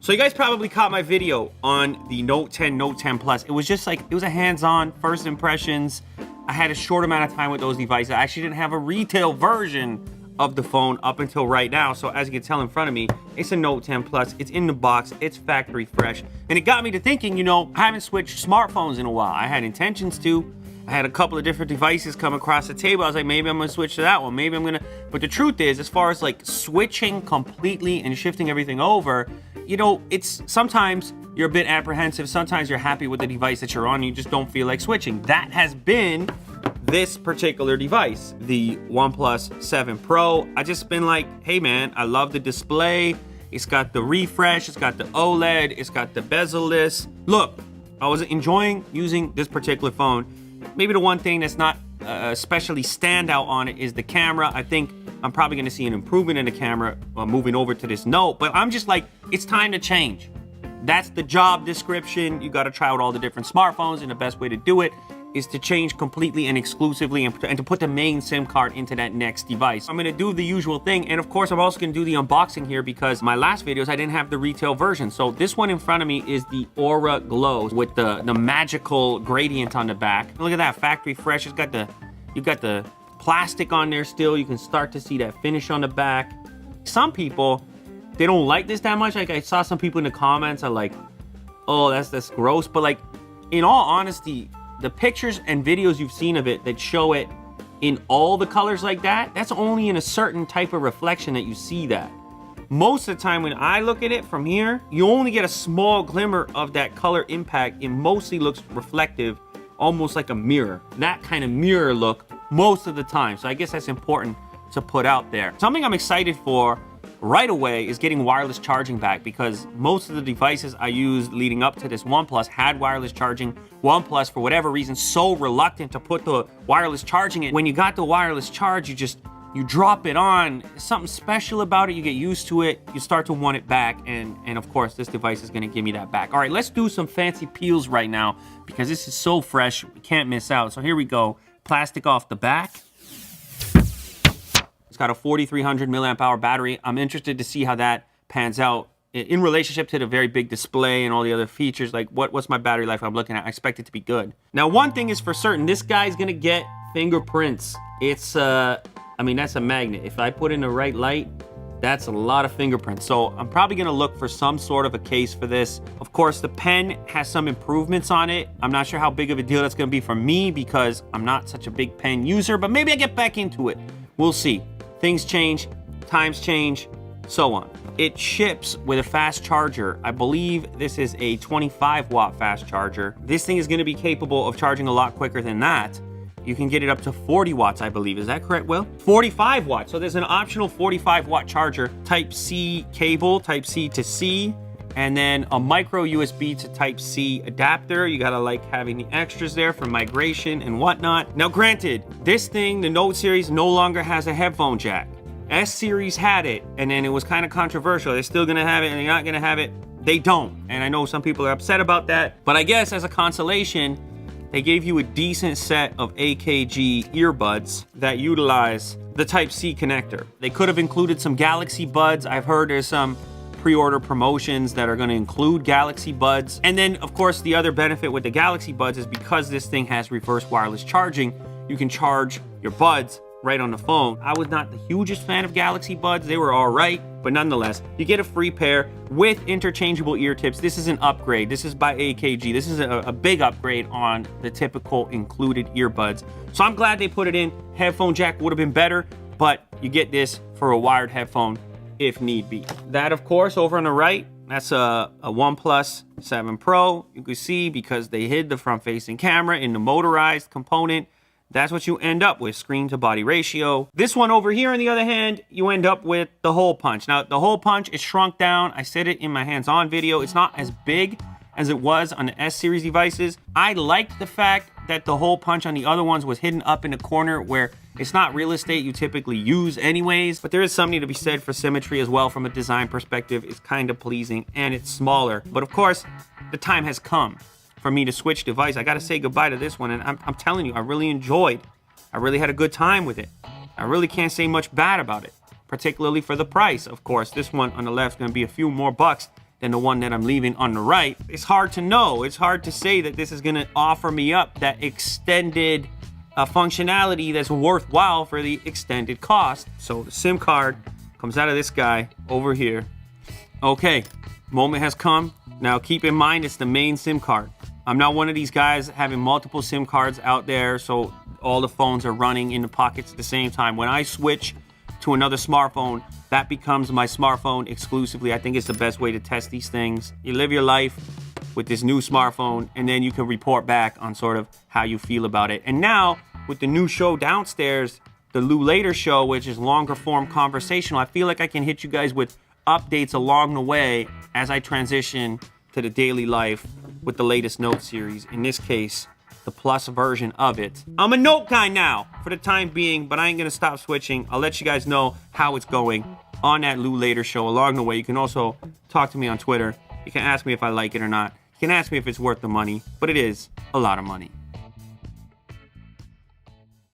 So you guys probably caught my video on the Note 10, Note 10 Plus. It was just like, it was a hands-on first impressions. I had a short amount of time with those devices. I actually didn't have a retail version of the phone up until right now. So as you can tell in front of me, it's a Note 10 Plus. It's in the box. It's factory fresh. And it got me to thinking, you know, I haven't switched smartphones in a while. I had intentions to. I had a couple of different devices come across the table. I was like, maybe I'm gonna switch to that one. Maybe I'm gonna, but the truth is, as far as like switching completely and shifting everything over, you know, it's sometimes you're a bit apprehensive. Sometimes you're happy with the device that you're on. And you just don't feel like switching. That has been this particular device, the OnePlus 7 Pro. I just been like, hey man, I love the display. It's got the refresh. It's got the OLED. It's got the bezel-less. Look, I was enjoying using this particular phone. Maybe the one thing that's not especially standout on it is the camera. I think I'm probably going to see an improvement in the camera moving over to this Note, but I'm just like, it's time to change. That's the job description. You got to try out all the different smartphones, and the best way to do it is to change completely and exclusively and to put the main SIM card into that next device. I'm gonna do the usual thing, and of course I'm also gonna do the unboxing here because my last videos I didn't have the retail version. So this one in front of me is the Aura Glow with the magical gradient on the back. Look at that, factory fresh. You've got the plastic on there still. You can start to see that finish on the back. Some people, they don't like this that much. Like I saw some people in the comments are like, oh, that's gross. But like, in all honesty, the pictures and videos you've seen of it that show it in all the colors like that, that's only in a certain type of reflection that you see that. Most of the time when I look at it from here, you only get a small glimmer of that color impact. It mostly looks reflective, almost like a mirror. That kind of mirror look most of the time. So I guess that's important to put out there. Something I'm excited for right away is getting wireless charging back, because most of the devices I used leading up to this OnePlus had wireless charging. OnePlus, for whatever reason, so reluctant to put the wireless charging in. When you got the wireless charge, you drop it on. There's something special about it. You get used to it. You start to want it back. And of course, this device is going to give me that back. All right, let's do some fancy peels right now because this is so fresh. We can't miss out. So here we go. Plastic off the back. It's got a 4,300 milliamp hour battery. I'm interested to see how that pans out in relationship to the very big display and all the other features. Like what's my battery life I'm looking at? I expect it to be good. Now, one thing is for certain, this guy's gonna get fingerprints. It's, I mean, that's a magnet. If I put in the right light, that's a lot of fingerprints. So I'm probably gonna look for some sort of a case for this. Of course, the pen has some improvements on it. I'm not sure how big of a deal that's gonna be for me because I'm not such a big pen user, but maybe I get back into it. We'll see. Things change, times change, so on. It ships with a fast charger. I believe this is a 25 watt fast charger. This thing is gonna be capable of charging a lot quicker than that. You can get it up to 40 watts, I believe. Is that correct, Will? 45 watts. So there's an optional 45 watt charger, Type-C cable, Type-C to C, and then a micro USB to Type-C adapter. You gotta like having the extras there for migration and whatnot. Now granted, this thing, the Note series, no longer has a headphone jack. S series had it, and then it was kind of controversial. They're still gonna have it and they're not gonna have it. They don't. And I know some people are upset about that, but I guess as a consolation, they gave you a decent set of AKG earbuds that utilize the Type-C connector. They could have included some Galaxy Buds. I've heard there's some pre-order promotions that are going to include Galaxy Buds. And then, of course, the other benefit with the Galaxy Buds is because this thing has reverse wireless charging, you can charge your buds right on the phone. I was not the hugest fan of Galaxy Buds. They were all right, but nonetheless, you get a free pair with interchangeable ear tips. This is an upgrade. This is by AKG. This is a big upgrade on the typical included earbuds. So I'm glad they put it in. Headphone jack would have been better, but you get this for a wired headphone if need be. That, of course, over on the right, that's a OnePlus 7 Pro. You can see because they hid the front-facing camera in the motorized component, that's what you end up with, screen to body ratio. This one over here, on the other hand, you end up with the hole punch. Now, the hole punch is shrunk down. I said it in my hands-on video. It's not as big as it was on the S series devices. I liked the fact that the hole punch on the other ones was hidden up in the corner where it's not real estate you typically use anyways, but there is something to be said for symmetry as well from a design perspective. It's kind of pleasing and it's smaller. But of course, the time has come for me to switch device. I gotta say goodbye to this one, and I'm telling you, I really had a good time with it. I really can't say much bad about it, particularly for the price. Of course, this one on the left is gonna be a few more bucks than the one that I'm leaving on the right, it's hard to know. It's hard to say that this is gonna offer me up that extended functionality that's worthwhile for the extended cost. So the SIM card comes out of this guy over here. Okay, moment has come. Now keep in mind, it's the main SIM card. I'm not one of these guys having multiple SIM cards out there, so all the phones are running in the pockets at the same time. When I switch to another smartphone, that becomes my smartphone exclusively. I think it's the best way to test these things. You live your life with this new smartphone, and then you can report back on sort of how you feel about it. And now, with the new show downstairs, the Lou Later Show, which is longer form conversational, I feel like I can hit you guys with updates along the way as I transition to the daily life with the latest Note series. In this case, the Plus version of it. I'm a Note guy now for the time being, but I ain't gonna stop switching. I'll let you guys know how it's going on that Lou Later Show along the way. You can also talk to me on Twitter. You can ask me if I like it or not. You can ask me if it's worth the money, but it is a lot of money.